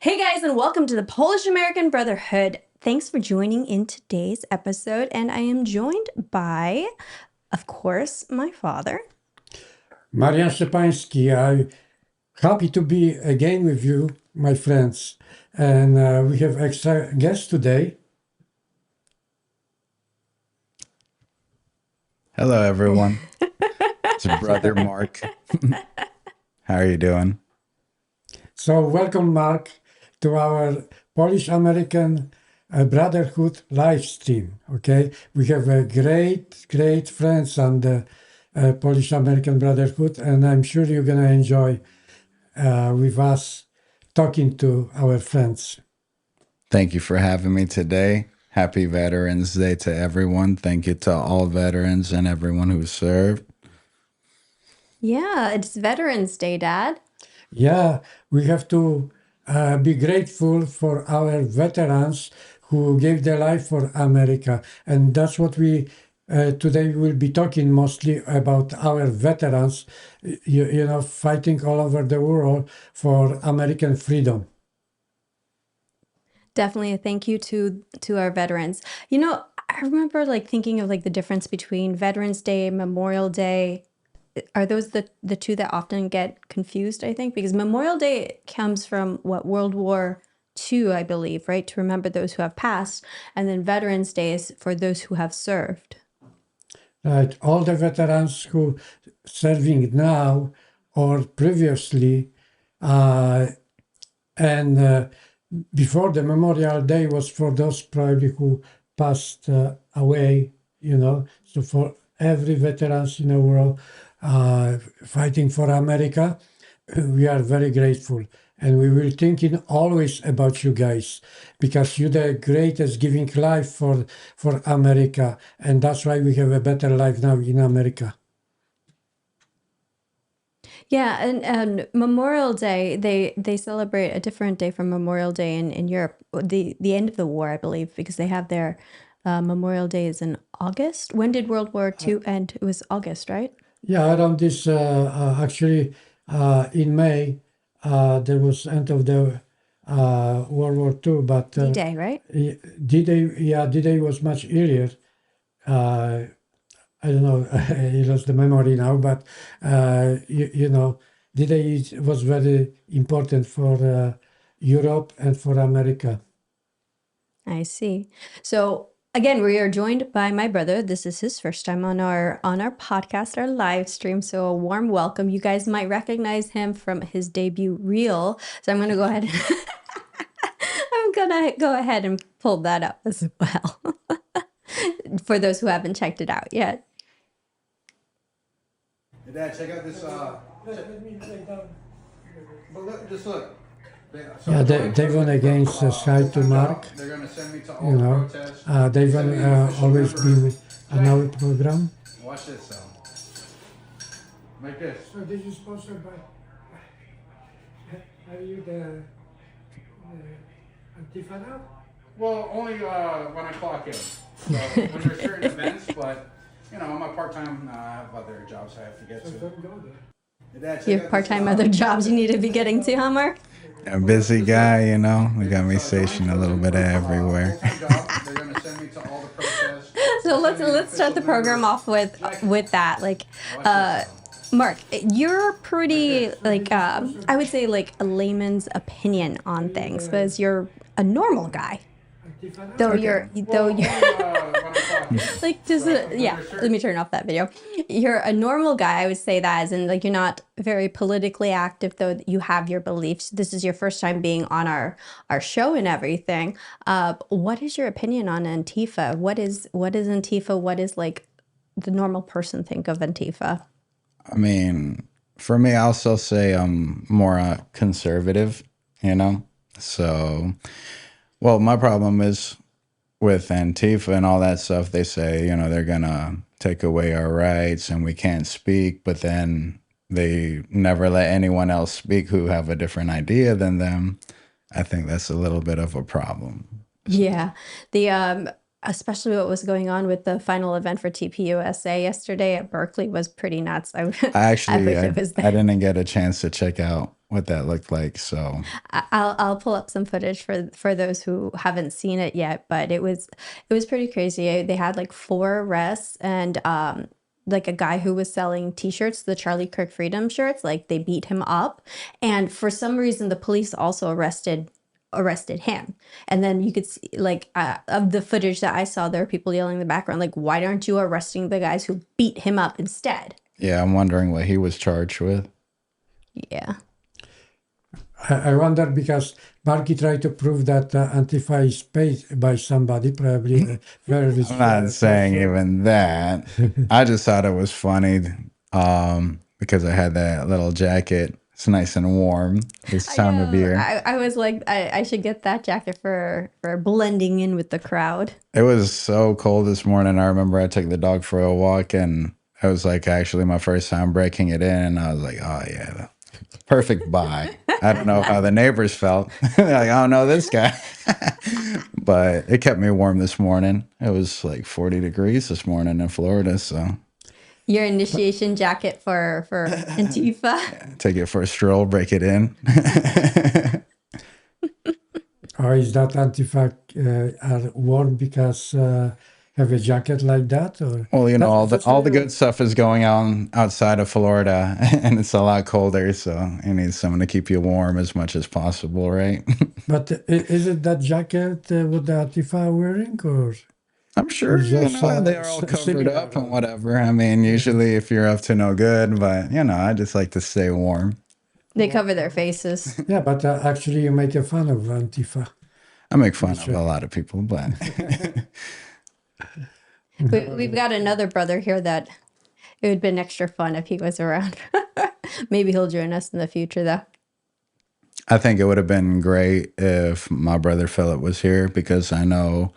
Hey guys, and welcome to the Polish American Brotherhood. Thanks for joining in today's episode, and I am joined by, of course, my father. Marian Szczepański, I'm happy to be again with you, my friends. And we have extra guest today. Hello, everyone. It's brother Mark. How are you doing? So welcome, Mark, to our Polish-American Brotherhood live stream, okay? We have a great friends on the Polish-American Brotherhood, and I'm sure you're going to enjoy with us talking to our friends. Thank you for having me today. Happy Veterans Day to everyone. Thank you to all veterans and everyone who served. Yeah, it's Veterans Day, Dad. Yeah, we have to be grateful for our veterans who gave their life for America. And that's what we today will be talking mostly about our veterans, you know, fighting all over the world for American freedom. Definitely a thank you to our veterans. You know, I remember thinking of the difference between Veterans Day, Memorial Day. Are those the two that often get confused, I think? Because Memorial Day comes from World War II, I believe, right? To remember those who have passed. And then Veterans Day is for those who have served. Right, all the veterans who serving now or previously, and before the Memorial Day was for those probably who passed away, you know. So for every veterans in the world fighting for America, we are very grateful. And we will thinking always about you guys because you're the greatest giving life for America. And that's why we have a better life now in America. Yeah, and Memorial Day, they celebrate a different day from Memorial Day in Europe, the end of the war, I believe, because they have their Memorial Day is in August. When did World War II end? It was August, right? Yeah, around this, actually, in May, there was end of the World War II, but D-Day, right? D-Day was much earlier. I don't know, I lost the memory now, but you know, D-Day was very important for Europe and for America. I see. So again, we are joined by my brother. This is his first time on our podcast, our live stream. So a warm welcome. You guys might recognize him from his debut reel. So I'm gonna go ahead and pull that up as well. For those who haven't checked it out yet. Hey, Dad, check out this. But look, just look. Yeah, they won against Sky to Mark. They're going to send me to all You the know, protests. they've always been on our program. Watch this, though. Like this. So this is sponsored by. Are you the Antifa now? Well, only when I clock in. So when there's certain events, but you know, I'm a part-time. I have other jobs I have to get So to. don't go there. Hey, Dad, check You out have this, part-time other jobs you need to be getting to, huh, Mark? A busy guy, you know. They got me stationed a little bit everywhere. So let's start the program off with that. Mark, you're pretty I would say a layman's opinion on things because you're a normal guy. Though you're let me turn off that video. You're a normal guy, I would say that, as in you're not very politically active, though you have your beliefs. This is your first time being on our show and everything. What is your opinion on Antifa? What is Antifa? What is the normal person think of Antifa? I mean, for me, I'll still say I'm more conservative, you know? So, well, my problem is with Antifa and all that stuff. They say, you know, they're going to take away our rights and we can't speak, but then they never let anyone else speak who have a different idea than them. I think that's a little bit of a problem. Yeah. Especially what was going on with the final event for TPUSA yesterday at Berkeley was pretty nuts. I I didn't get a chance to check out what that looked like. So I'll pull up some footage for those who haven't seen it yet, but it was pretty crazy. They had like 4 arrests and like a guy who was selling t-shirts, the Charlie Kirk Freedom shirts, like they beat him up, and for some reason the police also arrested him. And then you could see like of the footage that I saw, there were people yelling in the background like, why aren't you arresting the guys who beat him up instead? yeah, I'm wondering what he was charged with. Yeah. I wonder because Barky tried to prove that Antifa is paid by somebody, probably very rich. I'm not saying even that. I just thought it was funny because I had that little jacket. It's nice and warm this time of year. I was like, I should get that jacket for blending in with the crowd. It was so cold this morning. I remember I took the dog for a walk, and it was like actually my first time breaking it in. And I was like, oh, yeah, perfect buy. I don't know how the neighbors felt. Like, I don't know this guy. But it kept me warm this morning. It was like 40 degrees this morning in Florida. So Your initiation jacket for Antifa. take it for a stroll, break it in. Or is that Antifa are warm because have a jacket like that? Or Well, you know, That's all the really- good stuff is going on outside of Florida, and it's a lot colder. So you need someone to keep you warm as much as possible, right? But is it that jacket what the Antifa are wearing, or I'm sure It's you just, know they're all covered similar. up and whatever. I mean, usually if you're up to no good, but you know, I just like to stay warm. They cover their faces. yeah? But actually, you make a fun of Antifa. I make fun of a lot of people, but We've got another brother here that it would have been extra fun if he was around. Maybe he'll join us in the future, though. I think it would have been great if my brother Philip was here because I know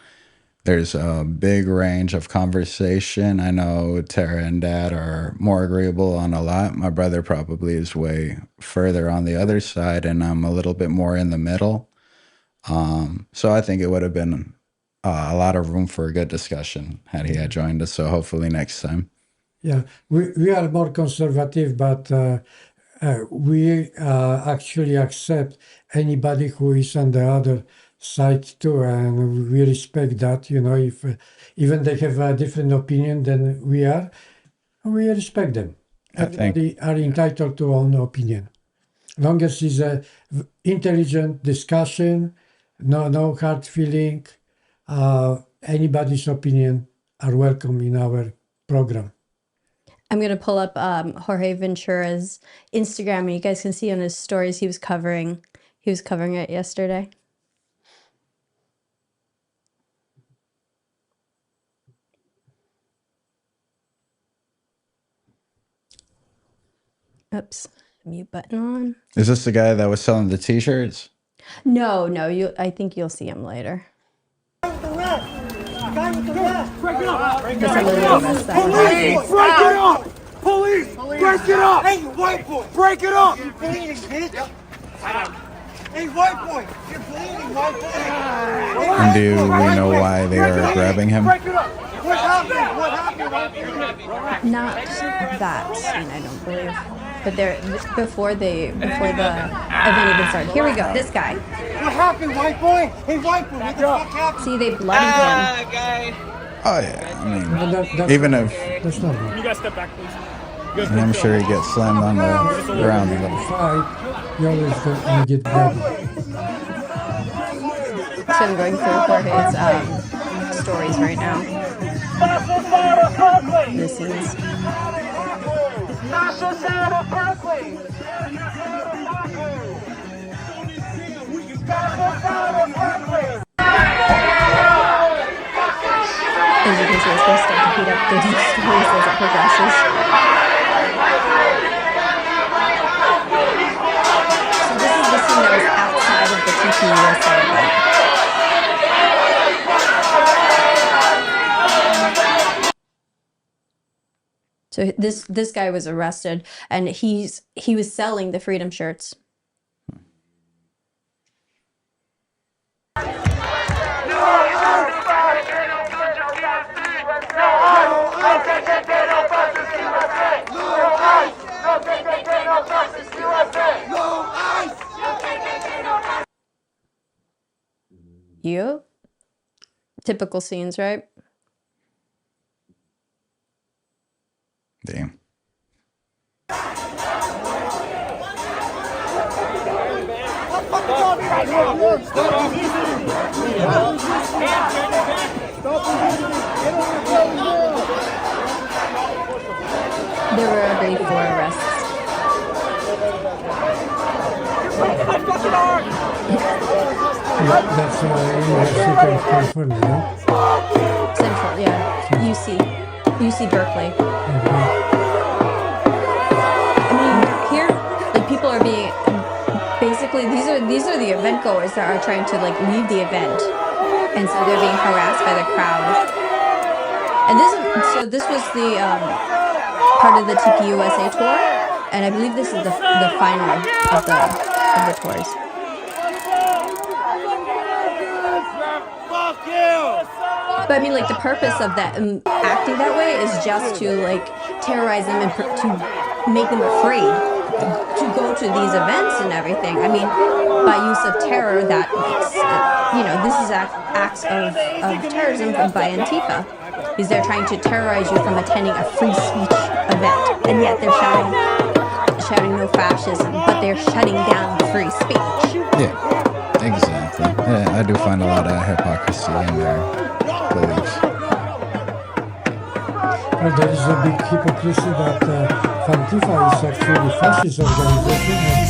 there's a big range of conversation. I know Tara and Dad are more agreeable on a lot. My brother probably is way further on the other side, and I'm a little bit more in the middle. So I think it would have been a lot of room for a good discussion had he had joined us. So hopefully next time. Yeah, we are more conservative, but we actually accept anybody who is on the other side too, and we respect that. You know, if even they have a different opinion than we are, we respect them. I think- Everybody are entitled to own opinion, long as it's a intelligent discussion, no hard feeling. Anybody's opinion are welcome in our program. I'm going to pull up Jorge Ventura's Instagram, and you guys can see on his stories he was covering it yesterday. Oops, mute button on. Is this the guy that was selling the T-shirts? No, I think you'll see him later. Break it up! For some of the rest that Police! Break it up! Police! Break it up! Hey, you white boy! Break it up! You're bleeding, bitch! Hey, white boy! You're bleeding, white boy! And do we know why they are grabbing him? Break it up! What happened? What happened? Not that scene, I don't believe. But there, before the event even started. Here we go. This guy. What happened, white boy? Hey, white boy, what the fuck happened? See, they bloodied him. Oh yeah, I mean, And that's even not, if that's not good. You guys step back, please. and I'm sure he gets slammed on the ground a little. Fight, you always gonna get bloody. So I'm going through Jorge's stories right now. The scenes. As you can see, it's going to start to heat up. There's stories as it progresses. So this is the scene that was outside of the TPUSA event. So this guy was arrested, and he was selling the Freedom shirts. No Yeah. Typical scenes, right? Damn. There were already 4 arrests. Yeah, that's University of California, no? Central, yeah. UC Berkeley. I mean, here, like people are being basically these are the event goers that are trying to like leave the event, and so they're being harassed by the crowd. And this was the part of the TPUSA tour, and I believe this is the final of the tours. Fuck you! But I mean, like the purpose of that acting that way is just to like terrorize them and to make them afraid to go to these events and everything. I mean, by use of terror, that makes this is acts of terrorism by Antifa, because they're trying to terrorize you from attending a free speech event, and yet they're shouting no fascism, but they're shutting down free speech. Yeah, exactly. Yeah, I do find a lot of hypocrisy in their beliefs. Well, there is a big hypocrisy that Antifa is actually fascist organization, and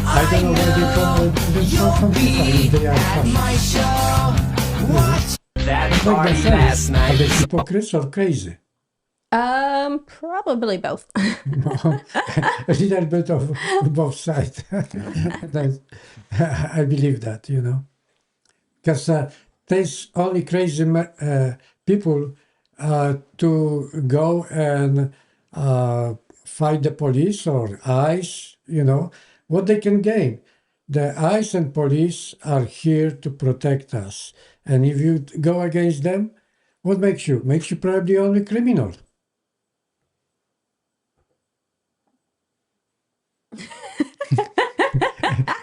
I don't know why they call themselves Antifa if they are fascists. It makes no sense. Are they hypocrites or crazy? Probably both. A little bit of both sides. I believe that, because there's only crazy people to go and fight the police or ICE, what they can gain. The ICE and police are here to protect us. And if you go against them, what makes you? Makes you probably only criminal.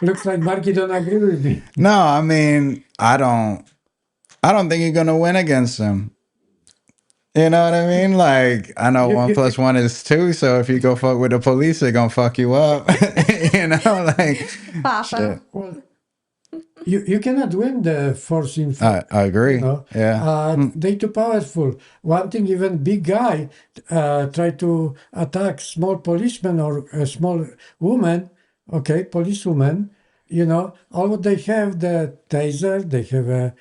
Looks like Marky don't agree with me. No, I mean, I don't think you're gonna win against them. You know what I mean? Like, I know 1 + 1 is 2, so if you go fuck with the police, they're gonna fuck you up. Like, shit. Well, you cannot win the force in force. I agree. Yeah. They too powerful. One thing, even big guy try to attack small policeman or a small woman, policewoman, all what they have, the taser, they have a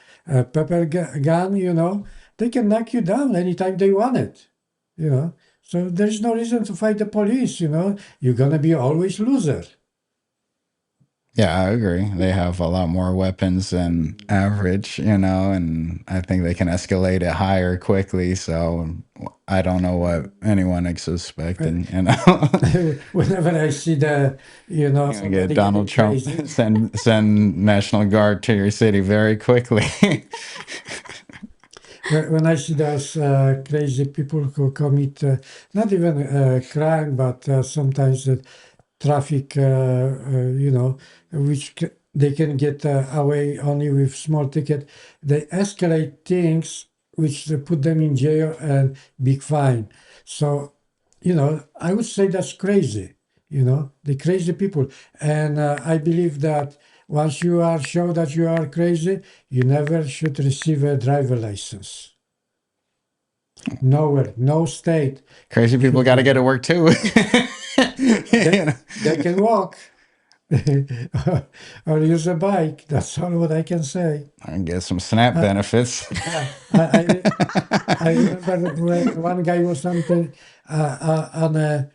pepper gun, they can knock you down anytime they want it, So there's no reason to fight the police, You're gonna be always loser. Yeah, I agree. They have a lot more weapons than average, and I think they can escalate it higher quickly. So I don't know what anyone is suspecting, Whenever I see the, get Donald Trump send National Guard to your city very quickly. When I see those crazy people who commit not even crime, but sometimes traffic, which they can get away only with small ticket. They escalate things which put them in jail and big fine. So, I would say that's crazy. The crazy people. And I believe that once you are shown that you are crazy, you never should receive a driver license. Nowhere, no state. Crazy people got to get to work too. They can walk or use a bike. That's all what I can say. I can get some SNAP benefits. I remember when one guy was something on the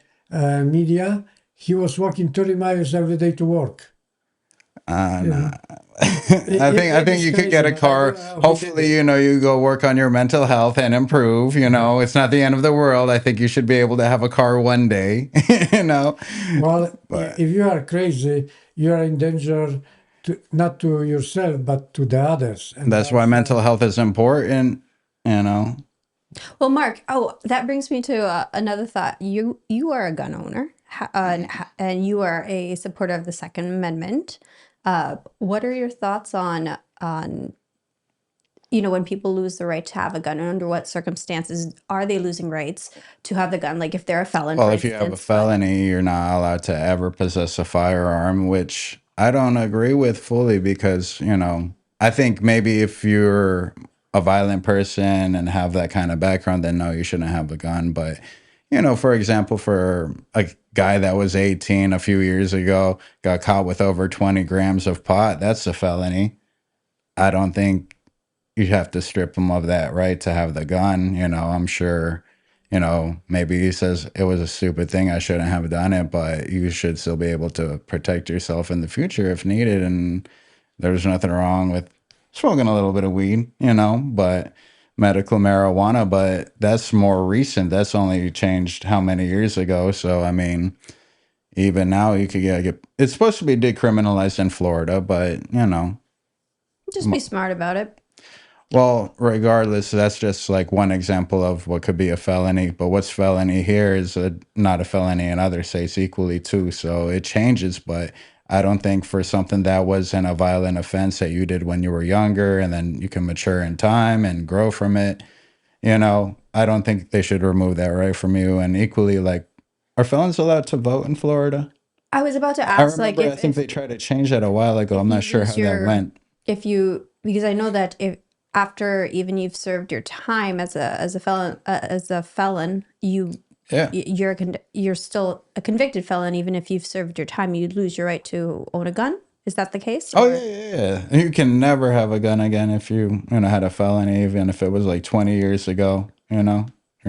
media. He was walking 30 miles every day to work. No. I think you could get a car. Hopefully, you go work on your mental health and improve. It's not the end of the world. I think you should be able to have a car one day. Well, if you are crazy, you are in danger, not to yourself, but to the others. And that's why mental health is important. Well, Mark, that brings me to another thought. You are a gun owner, and you are a supporter of the Second Amendment. What are your thoughts on you know, when people lose the right to have a gun, and under what circumstances are they losing rights to have the gun? Like if they're a felon, Well, for if you have a instance. But felony, you're not allowed to ever possess a firearm, which I don't agree with fully because, I think maybe if you're a violent person and have that kind of background, then no, you shouldn't have a gun. But, for example, for a guy that was 18 a few years ago, got caught with over 20 grams of pot, that's a felony. I don't think you have to strip him of that right to have the gun. I'm sure, maybe he says it was a stupid thing. I shouldn't have done it, but you should still be able to protect yourself in the future if needed. And there's nothing wrong with smoking a little bit of weed, but medical marijuana, but that's more recent. That's only changed how many years ago. So, I mean, even now you could get it's supposed to be decriminalized in Florida, but, just be smart about it. well, regardless, that's just like one example of what could be a felony. But what's felony here is not a felony in other states equally too. So it changes. But I don't think for something that wasn't a violent offense that you did when you were younger, and then you can mature in time and grow from it. I don't think they should remove that right from you. And equally, like, are felons allowed to vote in Florida? I was about to I ask, like, remember. I think they tried to change that a while ago. I'm you not sure how lose that your, went. if you, because I know that if after even you've served your time as a felon, Yeah. you're still a convicted felon, even if you've served your time, you lose your right to own a gun. Is that the case? Oh Or? yeah, yeah, yeah. You can never have a gun again if you had a felony, even if it was like 20 years ago. You're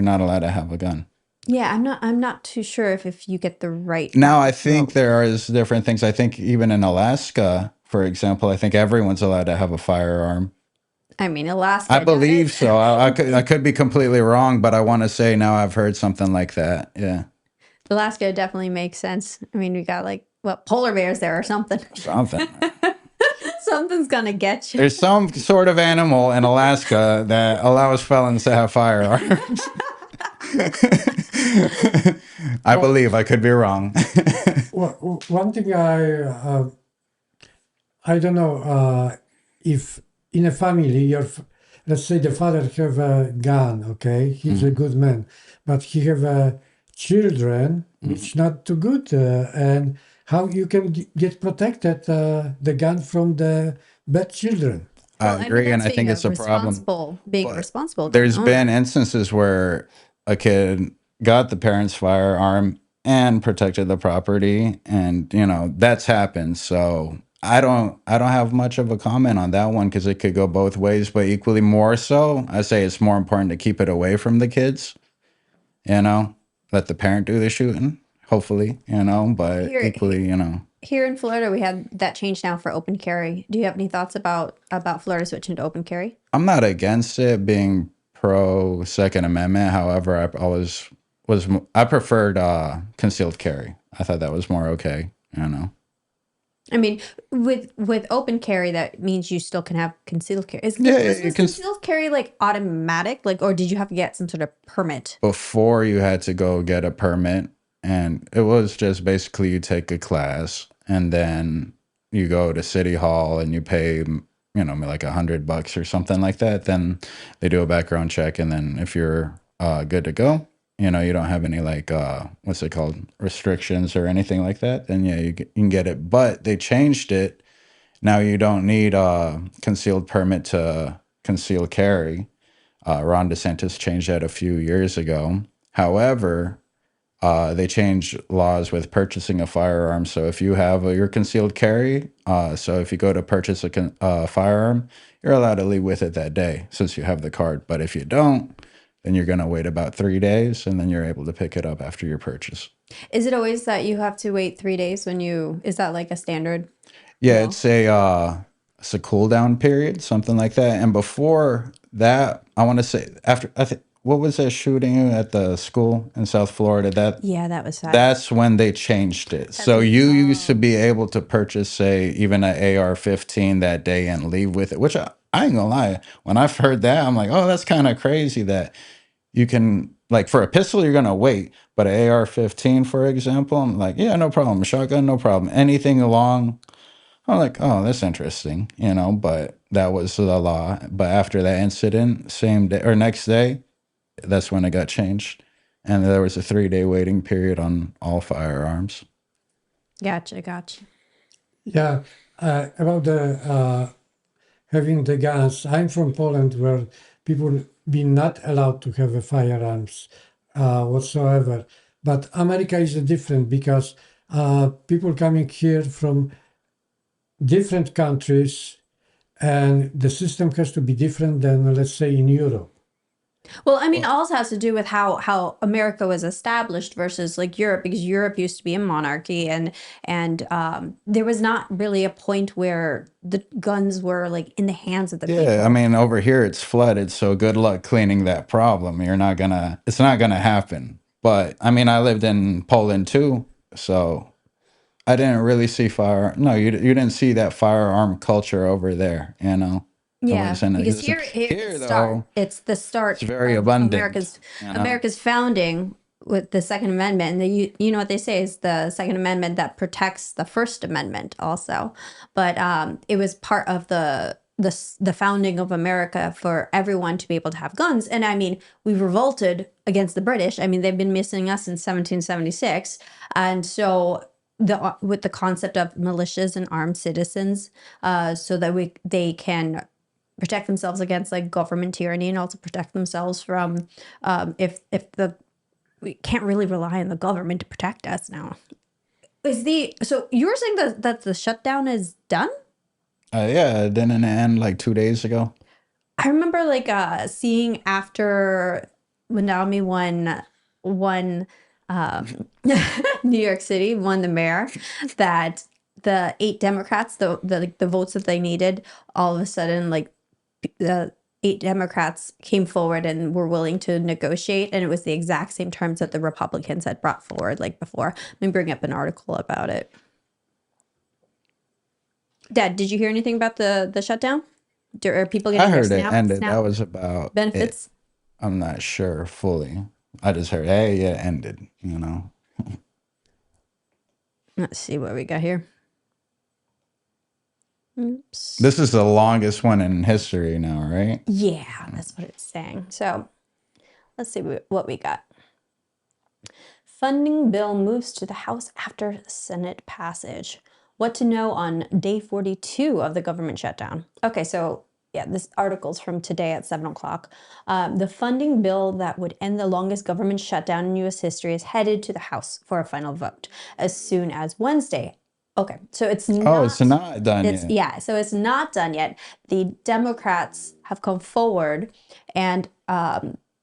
not allowed to have a gun. Yeah, I'm not too sure if you get the right Now not I to think vote. there is different things. I think even in Alaska, for example, I think everyone's allowed to have a firearm. I mean, I Alaska done believe it. so. I could be completely wrong, but I want to say now I've heard something like that. Yeah, Alaska definitely makes sense. I mean, we got like polar bears there or something. something. Something's gonna get you. There's some sort of animal in Alaska that allows felons to have firearms. I believe I could be wrong. One thing I don't know if in a family let's say the father have a gun, okay, he's a good man, but he have children which not too good, and how you can get protected the gun from the bad children. I Well, I mean, agree, and that's I think being a it's a problem. being a But responsible gun there's owner. been instances where a kid got the parent's firearm and protected the property, and that's happened. So I don't have much of a comment on that one because it could go both ways, but equally more so, I say it's more important to keep it away from the kids. You know, let the parent do the shooting, hopefully. But Here, equally, here in Florida, we have that change now for open carry. Do you have any thoughts about Florida switching to open carry? I'm not against it being pro Second Amendment. However, I always I preferred concealed carry. I thought that was more okay. I mean, with open carry, that means you still can have concealed carry. Yeah, yeah, Was concealed carry like automatic, like, or did you have to get some sort of permit? Before you had to go get a permit, and it was just basically you take a class and then you go to city hall and you pay like $100 or something like that. Then they do a background check, and then if you're good to go, you don't have any like what's it called, restrictions or anything like that, then yeah, you can get it. But they changed it. Now you don't need a concealed permit to conceal carry. Ron DeSantis changed that a few years ago. However, they changed laws with purchasing a firearm. So if you have your concealed carry, so if you go to purchase a firearm, you're allowed to leave with it that day since you have the card. But if you don't, then you're going to wait about 3 days, and then you're able to pick it up after your purchase. Is it always that you have to wait 3 days is that like a standard? Yeah, No. it's a cool down period, something like that. And before that, I want to say after I think what was that shooting at the school in South Florida? Yeah, that was sad. That's when they changed it. So you used to be able to purchase, say, even an AR-15 that day and leave with it, which I ain't gonna lie. When I've heard that, I'm like, oh, that's kind of crazy that you can, like, for a pistol, you're gonna wait, but an AR-15, for example, I'm like, yeah, no problem. Shotgun, no problem. Anything along, I'm like, oh, that's interesting, but that was the law. But after that incident, same day or next day, that's when it got changed. And there was a 3-day waiting period on all firearms. Gotcha, gotcha. Yeah, about the having the guns. I'm from Poland, where people be not allowed to have a firearms whatsoever. But America is different because people coming here from different countries, and the system has to be different than, let's say, in Europe. Well, I mean, it also has to do with how America was established versus like Europe, because Europe used to be a monarchy, and there was not really a point where the guns were like in the hands of the Yeah, I people. mean, over here it's flooded, so good luck cleaning that problem. It's not gonna happen. But I mean, I lived in Poland too, so I didn't really see no, you didn't see that firearm culture over there, you know. It Yeah, wasn't because a, here here though, it's the start it's very of abundant, you know. America's founding with the Second Amendment. And you know what they say is the Second Amendment that protects the First Amendment also. But it was part of the founding of America for everyone to be able to have guns. And I mean, we revolted against the British. I mean, they've been missing us since 1776. And so with the concept of militias and armed citizens, so that they can protect themselves against like government tyranny, and also protect themselves from if we can't really rely on the government to protect us now. So you were saying that the shutdown is done? Yeah, didn't it end like 2 days ago? I remember like seeing after Manami won New York City, won the mayor, that the 8 Democrats, the votes that they needed, all of a sudden like the 8 Democrats came forward and were willing to negotiate, and it was the exact same terms that the Republicans had brought forward like before. Let me bring up an article about it. Dad, did you hear anything about the shutdown? Are people I getting their heard it ended. SNAP That was about it. benefits? I'm not sure fully. I just heard, hey, yeah, it ended, you know. Let's see what we got here. Oops. This is the longest one in history now, right? Yeah, that's what it's saying. So let's see what we got. Funding bill moves to the House after Senate passage. What to know on day 42 of the government shutdown. Okay, so yeah, this article's from today at 7 o'clock. The funding bill that would end the longest government shutdown in U.S. history is headed to the House for a final vote as soon as Wednesday. Okay, so it's not. Oh, it's not done yet. Yeah, so it's not done yet. The Democrats have come forward and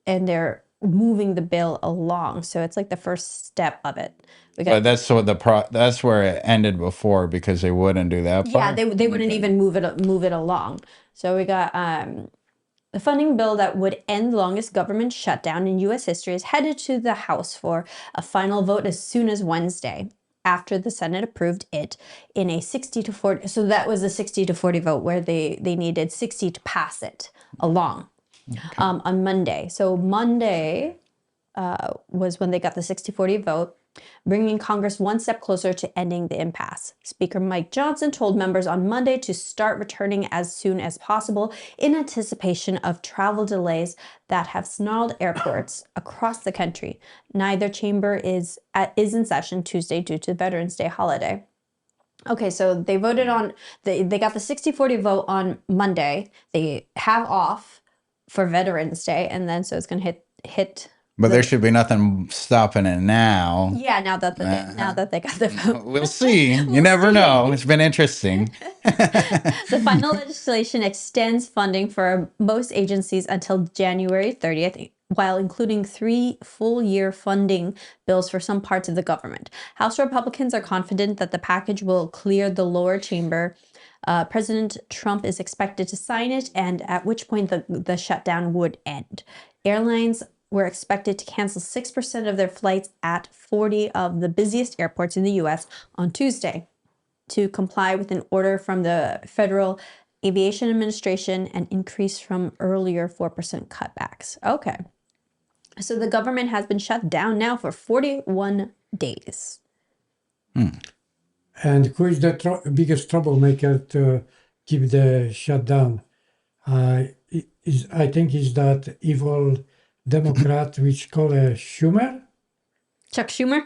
they're moving the bill along. So it's like the first step of it. But that's what that's where it ended before, because they wouldn't do that part. Yeah, they wouldn't even move it along. So we got the funding bill that would end the longest government shutdown in U.S. history is headed to the House for a final vote as soon as Wednesday, after the Senate approved it in a 60-40. So that was a 60-40 vote where they needed 60 to pass it along. Okay. On Monday. So Monday was when they got the 60-40 vote, bringing Congress one step closer to ending the impasse. Speaker Mike Johnson told members on Monday to start returning as soon as possible in anticipation of travel delays that have snarled airports across the country. Neither chamber is in session Tuesday due to Veterans Day holiday. Okay, so they voted on, they got the 60-40 vote on Monday. They have off for Veterans Day, and then so it's going to hit. But there should be nothing stopping it now. Yeah, now that they got the vote. We'll see. You never know. It's been interesting. The final legislation extends funding for most agencies until January 30th, while including 3 full-year funding bills for some parts of the government. House Republicans are confident that the package will clear the lower chamber. President Trump is expected to sign it, and at which point the shutdown would end. Airlines were expected to cancel 6% of their flights at 40 of the busiest airports in the U.S. on Tuesday to comply with an order from the Federal Aviation Administration and increase from earlier 4% cutbacks. Okay. So the government has been shut down now for 41 days. And who is the biggest troublemaker to keep the shutdown. I think is that evil Democrat which call Schumer. Chuck Schumer.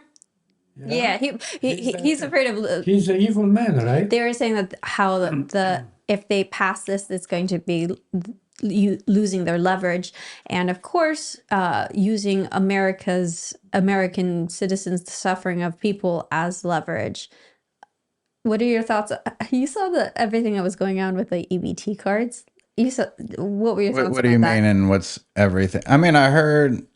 Yeah, he's afraid of. He's an evil man, right? They were saying that how the if they pass this, it's going to be losing their leverage, and of course, using American citizens, the suffering of people as leverage. What are your thoughts? You saw everything that was going on with the EBT cards. You saw what were your thoughts? What do you about mean, that? and what's everything? I mean, I heard,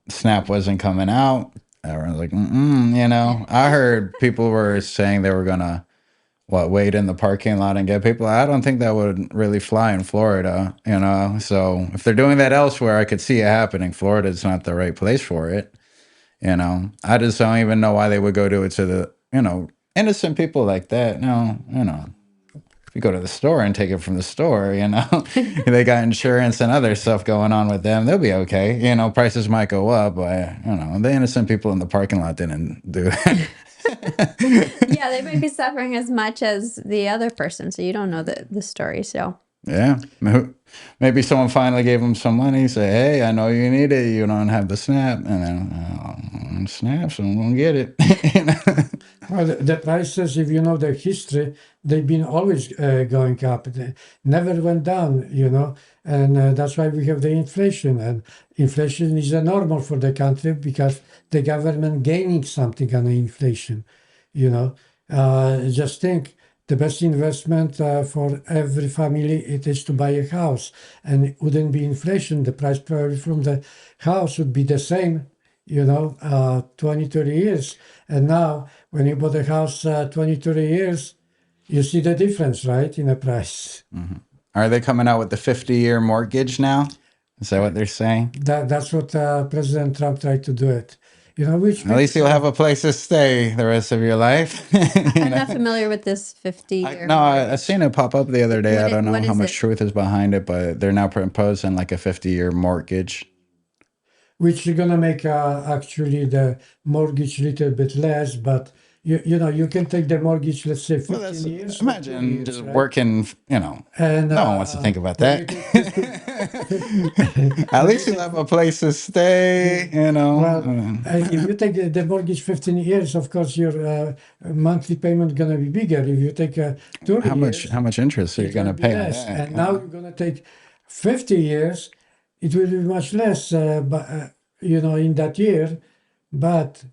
Snap wasn't coming out. Everyone's like, I heard people were saying they were gonna wait in the parking lot and get people. I don't think that would really fly in Florida, So if they're doing that elsewhere, I could see it happening. Florida's not the right place for it, I just don't even know why they would go do it to the, innocent people like that. No, if you go to the store and take it from the store, they got insurance and other stuff going on with them, they'll be okay. Prices might go up, but the innocent people in the parking lot didn't do that. Yeah, they might be suffering as much as the other person, so you don't know the story. So Yeah, maybe someone finally gave them some money. Say, hey, I know you need it. You don't have the SNAP, and then SNAP, so I'm gonna get it. Well, the prices, if you know the history, they've been always going up. They never went down, and that's why we have the inflation. And inflation is normal for the country because the government gaining something on the inflation. Just think the best investment for every family it is to buy a house, and it wouldn't be inflation. The price probably from the house would be the same, 20, 30 years. And now, when you bought a house 20, 30 years, you see the difference, right, in the price. Are they coming out with the 50-year mortgage now? Is that what they're saying? That's what President Trump tried to do it. Which At least you'll have a place to stay the rest of your life. I'm not familiar with this 50-year. No, I seen it pop up the other day. I don't know what how is much it? truth is behind it, but they're now proposing like a 50-year mortgage. which is gonna make actually the mortgage a little bit less, but you can take the mortgage, let's say 15 years. or 20 Imagine years, just right? working, And no one wants to think about when you that. take At least you'll have a place to stay, well, if you take the mortgage 15 years, of course your monthly payment gonna be bigger. If you take 30 years, How much interest are you it going to will be pay on less. that? And now you're gonna take 50 years, it will be much less, but in that year, but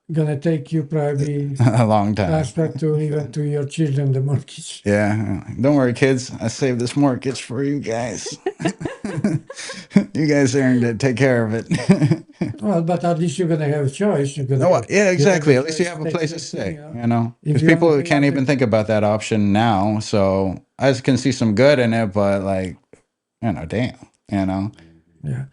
gonna take you probably A long time. transfer to even to your children the mortgage. Yeah. Don't worry, kids. I saved this mortgage for you guys. You guys earned it. Take care of it. Well, but at least you're gonna have a choice. You're gonna No, have, yeah, you exactly. have At least you choice have a take place to fifteen, stay, If because you wanna people pay can't up even think about that option now. So I just can see some good in it, but damn. Yeah.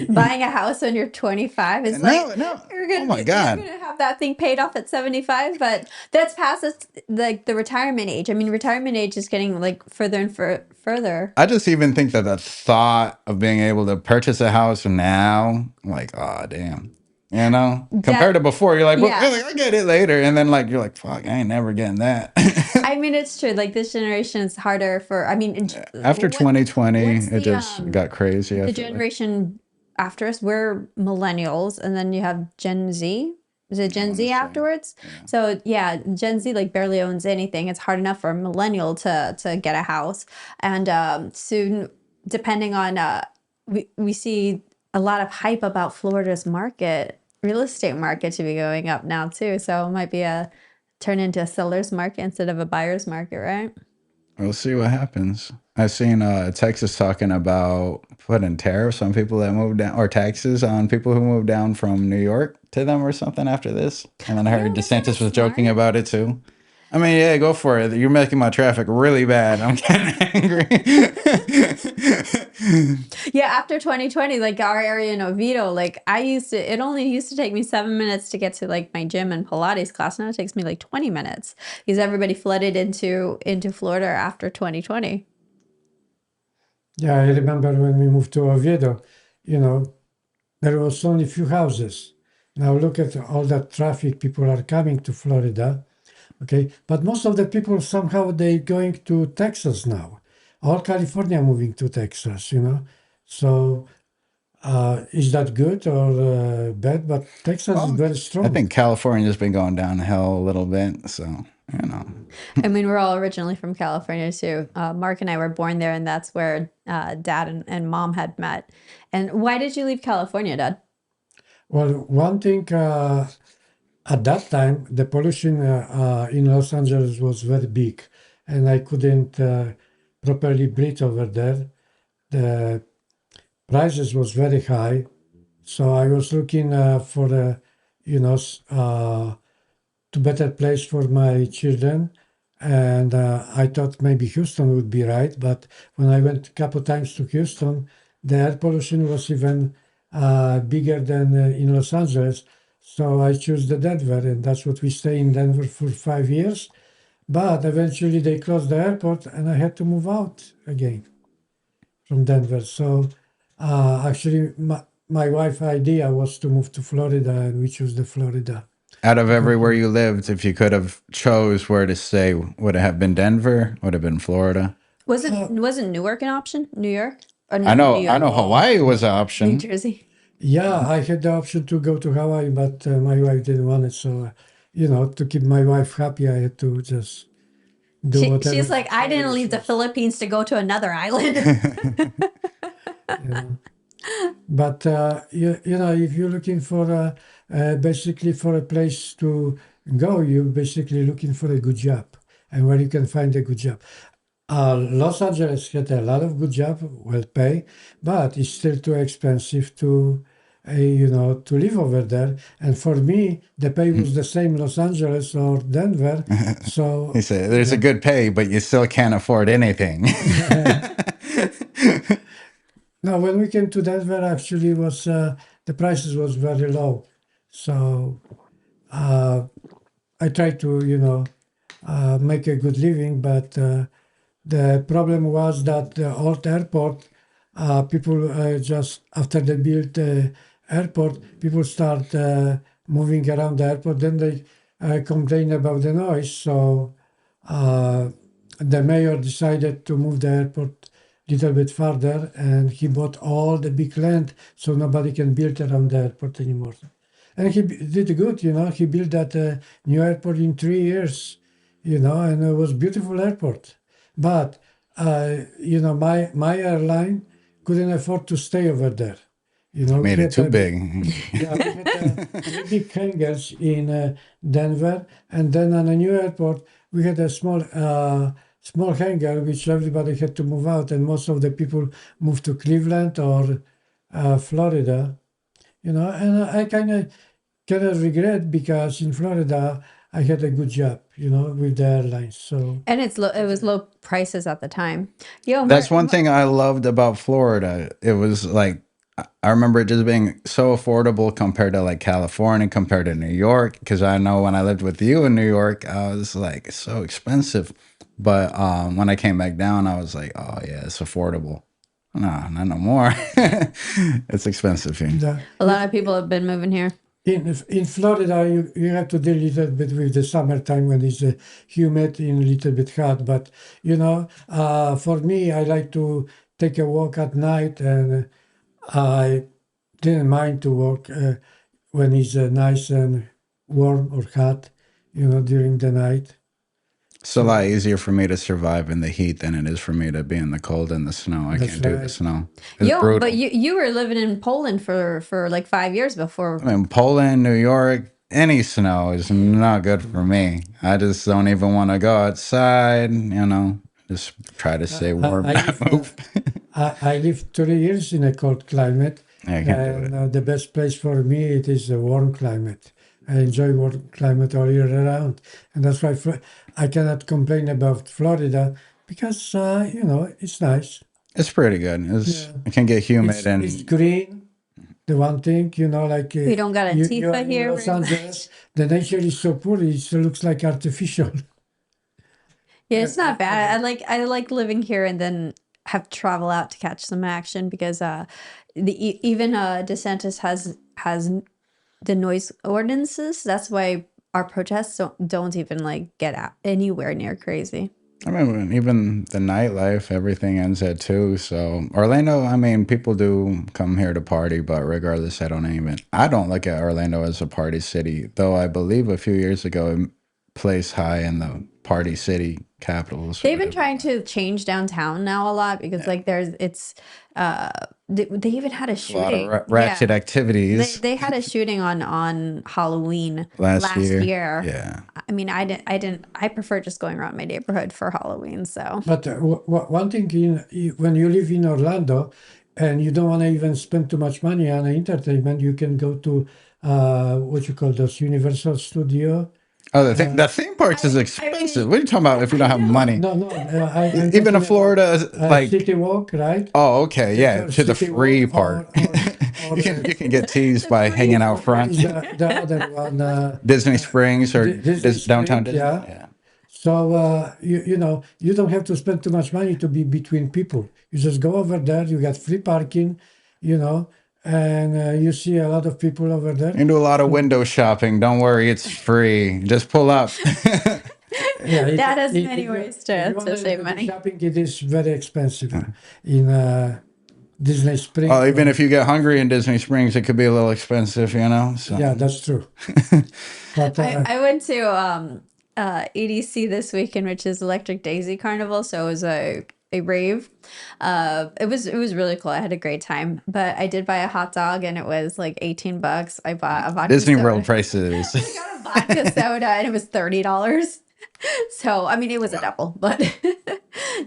Buying a house when you're 25 is No, like no. you're gonna Oh my God. you're gonna have that thing paid off at 75, but that's past the retirement age. I mean, retirement age is getting like further and further. I just even think that the thought of being able to purchase a house now, like, oh damn. Compared to before, you're like, well, Yeah. really, I'll get it later. And then you're like, fuck, I ain't never getting that. I mean, it's true. Like this generation is harder for. I mean, After 2020, what's it just got crazy. I the feel like. generation after us, we're millennials, and then you have Gen Z. Is it Gen Z afterwards? So yeah, Gen Z like barely owns anything. It's hard enough for a millennial to get a house, and soon, depending on we see a lot of hype about Florida's real estate market to be going up now too. So it might be turn into a seller's market instead of a buyer's market, right? We'll see what happens. I've seen Texas talking about putting tariffs on people that move down, or taxes on people who move down from New York to them or something after this. And then I heard DeSantis was joking about it too. I mean, yeah, go for it. You're making my traffic really bad. I'm getting angry. Yeah, after 2020, like our area in Oviedo, like it only used to take me 7 minutes to get to like my gym and Pilates class. Now it takes me like 20 minutes because everybody flooded into Florida after 2020. Yeah, I remember when we moved to Oviedo, there was only few houses. Now look at all that traffic. People are coming to Florida, Okay, but most of the people somehow they going to Texas now, or California moving to Texas. So is that good or bad? But Texas is Well, very I strong. think California's been going downhill a little bit, so you know. I mean, we're all originally from California too. Mark and I were born there, and that's where Dad and Mom had met. And why did you leave California, Dad? Well, one thing at that time, the pollution in Los Angeles was very big, and I couldn't properly breathe over there. The prices was very high, so I was looking for a, you know, to better place for my children, and I thought maybe Houston would be right. But when I went a couple times to Houston, the air pollution was even bigger than in Los Angeles. So I chose the Denver, and that's what we stay in Denver for 5 years. But eventually they closed the airport, and I had to move out again from Denver. So actually, my wife's idea was to move to Florida, and we chose the Florida. Out of everywhere you lived, if you could have chose where to stay, would it have been Denver? Would it have been Florida? Wasn't Newark an option? New York? Or I no, New know, I York. know Hawaii was an New option. Jersey. Yeah, I had the option to go to Hawaii, but my wife didn't want it. So, to keep my wife happy, I had to just do whatever. She's like, I didn't leave the Philippines to go to another island. But if you're looking for basically for a place to go, you're basically looking for a good job, and where you can find a good job. Los Angeles had a lot of good job, well paid, but it's still too expensive to live over there. And for me, the pay was the same Los Angeles or Denver. So He said, "There's a good pay, but you still can't afford anything." no, when we came to Denver, actually was the prices was very low. So I tried to make a good living, but the problem was that the old airport, people just after they built the airport, people start moving around the airport. Then they complain about the noise. So uh, the mayor decided to move the airport a little bit further, and he bought all the big land so nobody can build around the airport anymore. And he did good. He built that new airport in 3 years. And it was beautiful airport. But my airline couldn't afford to stay over there. We Made it had too a big, big. yeah, we had a big hangars in Denver, and then on a new airport we had a small hangar which everybody had to move out, and most of the people moved to Cleveland or Florida. And I kind of regret, because in Florida I had a good job, with the airlines. So And it was low prices at the time. Yo, That's Mark, one thing I loved about Florida. It was like I remember it just being so affordable compared to like California, compared to New York. Because I know when I lived with you in New York, I was like, it's so expensive. But when I came back down, I was like, oh yeah, it's affordable. No, not no more. It's expensive here. the, a lot of people have been moving here. in Florida, you have to deal a little bit with the summertime when it's humid and a little bit hot. But for me, I like to take a walk at night, and I didn't mind to walk when it's nice and warm or hot, during the night. It's a lot easier for me to survive in the heat than it is for me to be in the cold and the snow. I That's can't do the right. snow. It's Yo, brutal. but you were living in Poland for like 5 years before. I mean, Poland, New York, any snow is not good for me. I just don't even want to go outside, just try to stay warm. I live, I lived 3 years in a cold climate, I can't do it. and the best place for me it is a warm climate. I enjoy warm climate all year around, and that's why I cannot complain about Florida, because it's nice. It's pretty good. Yeah. It can get humid It's and green. The one thing, like We don't got you are Antifa in here Los very Angeles, the nature is so poor, it looks like artificial. Yeah, it's not bad. I like living here and then have to travel out to catch some action because even DeSantis has the noise ordinances. That's why our protests don't even like get out anywhere near crazy. I mean, even the nightlife, everything ends at 2. So Orlando, I mean, people do come here to party, but regardless, I don't look at Orlando as a party city, though I believe a few years ago it placed high in the party city capitals. They've been trying to change downtown now a lot because like they even had a A lot of shooting. ratchet Yeah. activities They had a shooting on Halloween last last year. year. Yeah. I mean, I prefer just going around my neighborhood for Halloween. So But one thing when you live in Orlando and you don't want to even spend too much money on entertainment, you can go to what you call those Universal Studio. Oh, the theme parks is expensive. What are you talking about if you don't have money? No, I'm Even in talking Florida, about like, City Walk, right? oh, okay, yeah, to the City free Walk part. You can get teased by hanging out front. is the other one. Disney Springs or Disney downtown Springs, Disney. yeah. Yeah. So you know you don't have to spend too much money to be between people. You just go over there. You get free parking, you know, and you see a lot of people over there. You can do a lot of window shopping. Don't worry, it's free. Just pull up. Yeah, that has if many you- ways if to you wanna save do money. shopping, it is very expensive in Disney Springs. Well, even if you get hungry in Disney Springs, it could be a little expensive, you know. So. Yeah, that's true. But I went to EDC this weekend, which is Electric Daisy Carnival. So it was a rave. It was really cool. I had a great time. But I did buy a hot dog and it was like $18. I bought a vodka Disney soda. World prices. I got a vodka soda and it was $30. So I mean it was a double, but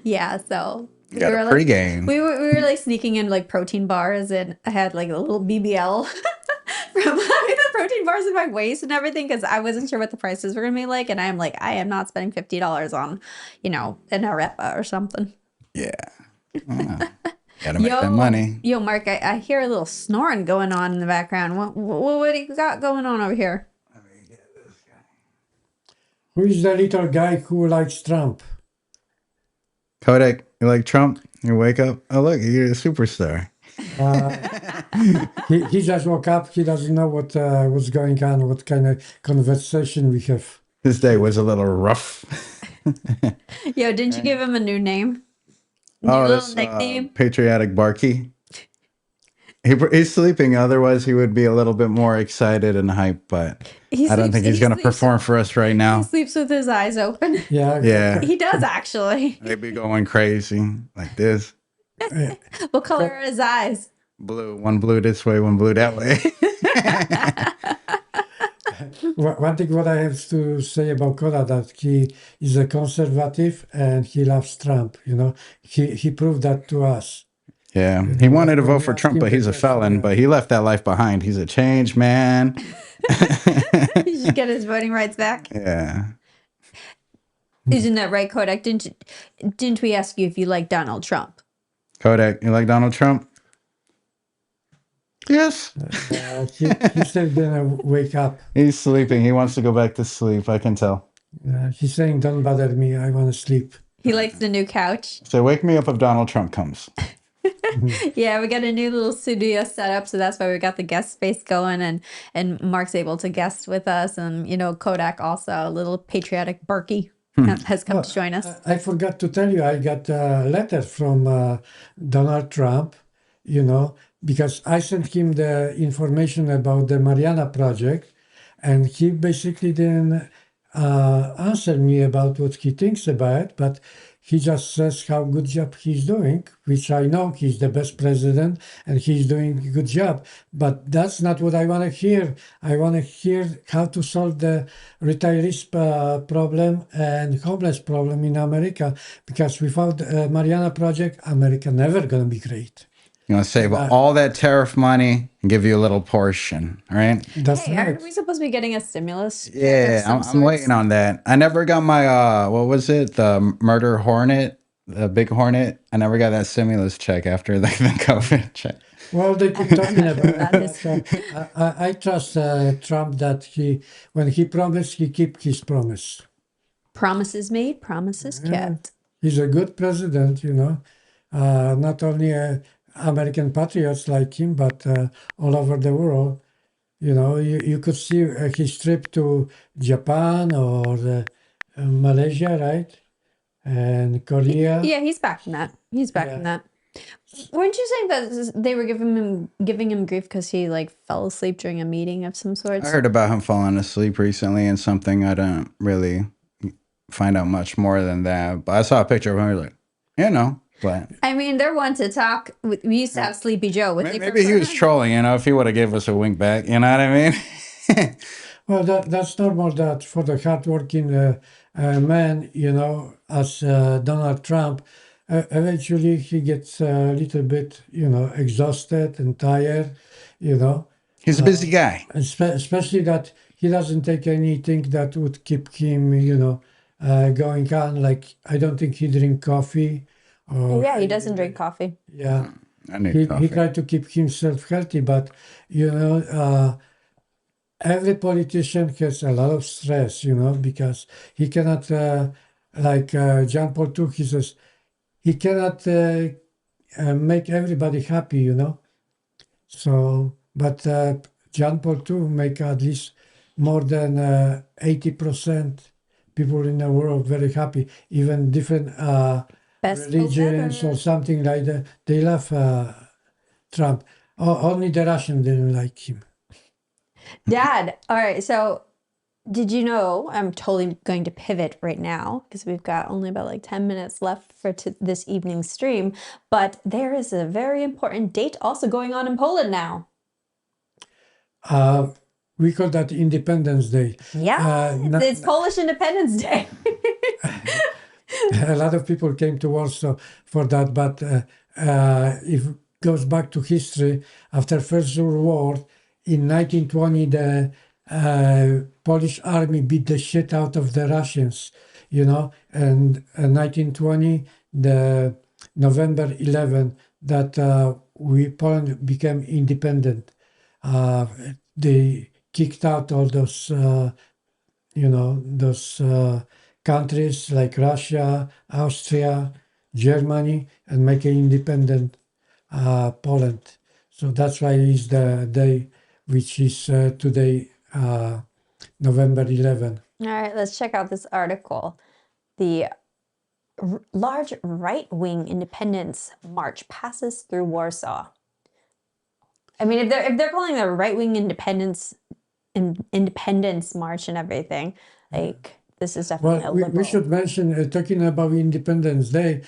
yeah, so You got a pregame. we were like sneaking in like protein bars and I had like a little BBL from having the protein bars in my waist and everything because I wasn't sure what the prices were gonna be like, and I'm like, I am not spending $50 on, an arepa or something. Yeah. Gotta make that money. Yo, Mark, I hear a little snoring going on in the background. What do you got going on over here? who is the little guy who likes Trump? Kodak, you like Trump? You wake up. Oh, look, you're a superstar. He just woke up. He doesn't know what's going on, what kind of conversation we have. This day was a little rough. Yo, didn't you give him a new name? Oh, Little this nickname? patriotic Barky. He's sleeping. Otherwise, he would be a little bit more excited and hyped. But I don't think he's going to perform for us right He now. sleeps with his eyes open. Yeah, He does actually. they'd be going crazy like this. What color are his eyes? Blue, one blue this way, one blue that way. One thing what I have to say about Kola, that he is a conservative and he loves Trump. He proved that to us. Yeah, he wanted to vote for Trump, but he's a felon. But he left that life behind. He's a changed man. He should get his voting rights back. Yeah. Isn't that right, Kodak? Didn't we ask you if you like Donald Trump? Kodak, you like Donald Trump? Yes. He's still gonna wake up. He's sleeping. He wants to go back to sleep. I can tell. He's saying, "Don't bother me. I want to sleep." He likes the new couch. So wake me up if Donald Trump comes. Yeah, we got a new little studio set up, so that's why we got the guest space going, and Mark's able to guest with us, and Kodak also, a little patriotic Berkey has come to join us. I forgot to tell you, I got a letter from Donald Trump, because I sent him the information about the Mariana Project, and he basically didn't answer me about what he thinks about it, but he just says how good job he's doing, which I know he's the best president and he's doing a good job. But that's not what I want to hear. I want to hear how to solve the retirees problem and homeless problem in America, because without Mariana Project, America never going to be great. You want to save all that tariff money and give you a little portion, right? That's Hey, right. aren't we supposed to be getting a stimulus? check of Yeah, some I'm sorts? waiting on that. I never got my what was it? The murder hornet, the big hornet. I never got that stimulus check after the COVID check. Well, they keep talking about That is- it. I trust Trump that when he promised, he keep his promise. Promises made, promises kept. He's a good president, not only American patriots like him, but all over the world, You know, you could see his trip to Japan or Malaysia, right? And Korea. Yeah, he's back from that. He's back from Yeah. that. Weren't you saying that they were giving him grief because he like fell asleep during a meeting of some I sorts? heard about him falling asleep recently and something I don't really find out much more than that. But I saw a picture of him. I was like, but I mean, they're one to talk. We used to have Sleepy Joe. Would they maybe he was prefer? trolling. If he would have gave us a wink back, you know what I mean? Well, that's normal that for the hardworking man, as Donald Trump, eventually he gets a little bit, exhausted and tired, you know, He's a busy guy. especially that he doesn't take anything that would keep him, going on. Like, I don't think he drink coffee or, Yeah, he doesn't drink coffee. yeah, I need he coffee. tried to keep himself healthy, but, every politician has a lot of stress, because he cannot, like John Paul II, he says, he cannot make everybody happy, So, but John Paul II make at least more than 80% people in the world very happy, even different Best pope religions or ever. something like that. They love Trump. Only the Russians didn't like him. Dad, all right. So, did you know? I'm totally going to pivot right now because we've got only about like 10 minutes left for this evening's stream. But there is a very important date also going on in Poland now. We call that Independence Day. Yeah, it's Polish Independence Day. A lot of people came to Warsaw for that, but if it goes back to history, after First World War, in 1920, the Polish army beat the shit out of the Russians, and 1920, the November 11, that Poland became independent. Uh, they kicked out all those countries like Russia, Austria, Germany, and make an independent Poland. So that's why it's the day, which is today, November 11. All right, let's check out this article. The large right-wing independence march passes through Warsaw. I mean, if they're calling the right-wing independence march and everything, like this is definitely Well, a we liberal. should mention, talking about Independence Day,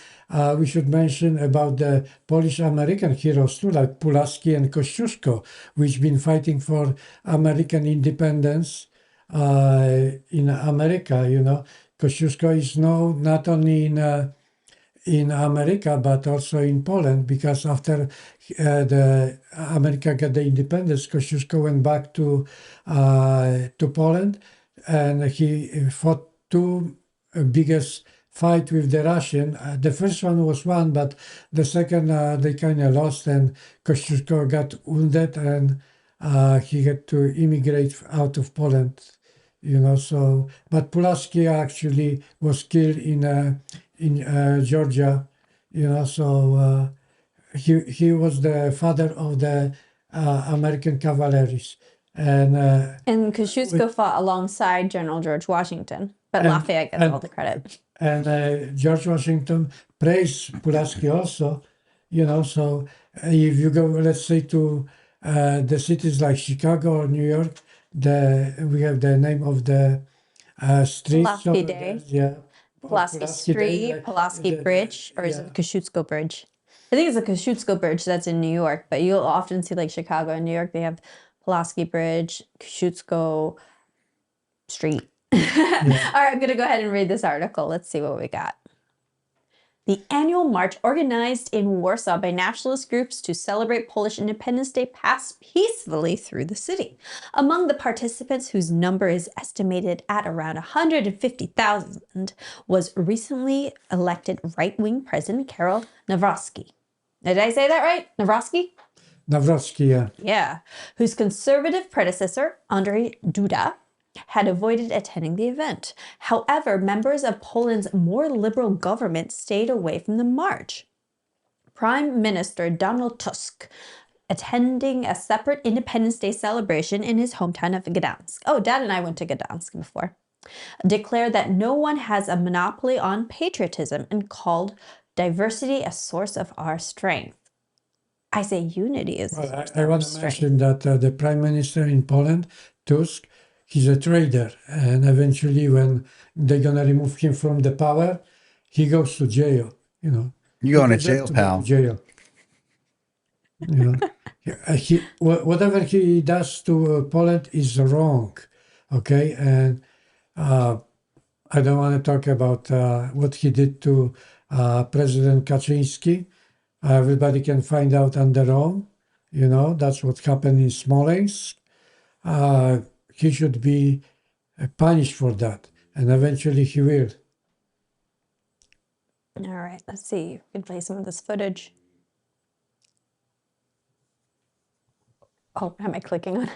we should mention about the Polish-American heroes too, like Pulaski and Kosciuszko, which been fighting for American independence in America, Kosciuszko is known not only in America, but also in Poland, because after the America got the independence, Kosciuszko went back to Poland, and he fought two biggest fight with the Russian. The first one was won, but the second they kind of lost, and Kosciuszko got wounded, and he had to immigrate out of Poland. So but Pulaski actually was killed in Georgia. So he was the father of the American cavalries, and And Kosciuszko fought alongside General George Washington, but and Lafayette gets all the credit. and George Washington praised Pulaski also. So if you go, let's say, to the cities like Chicago or New York, we have the name of the streets Pulaski over Day. there. Yeah. Pulaski Pulaski Day, Street, like, Pulaski Bridge, or is it the Kosciuszko Bridge? I think it's the Kosciuszko Bridge that's in New York, but you'll often see like Chicago and New York, they have Pulaski Bridge, Kosciuszko Street. All right, I'm going to go ahead and read this article. Let's see what we got. The annual march organized in Warsaw by nationalist groups to celebrate Polish Independence Day passed peacefully through the city. Among the participants, whose number is estimated at around 150,000, was recently elected right-wing President Karol Nawrocki. Did I say that right? Nawrocki? Nawrocki, yeah. Yeah. Whose conservative predecessor, Andrzej Duda, had avoided attending the event. However, members of Poland's more liberal government stayed away from the march. Prime Minister Donald Tusk attending a separate Independence Day celebration in his hometown of Gdansk. Oh, Dad and I went to Gdansk before. Declared that no one has a monopoly on patriotism and called diversity a source of our strength. I say unity is a Well, source I of want to strength. mention that the prime minister in Poland, Tusk, he's a traitor, and eventually, when they're gonna remove him from the power, he goes to jail. You know, You he going to deserves jail, to go to pal? jail. You know, whatever he does to Poland is wrong. Okay, and I don't want to talk about what he did to President Kaczynski. Everybody can find out on their own. You know, that's what happened in Smolensk. He should be punished for that, and eventually he will. All right, let's see. We can play some of this footage. Oh, am I clicking on it?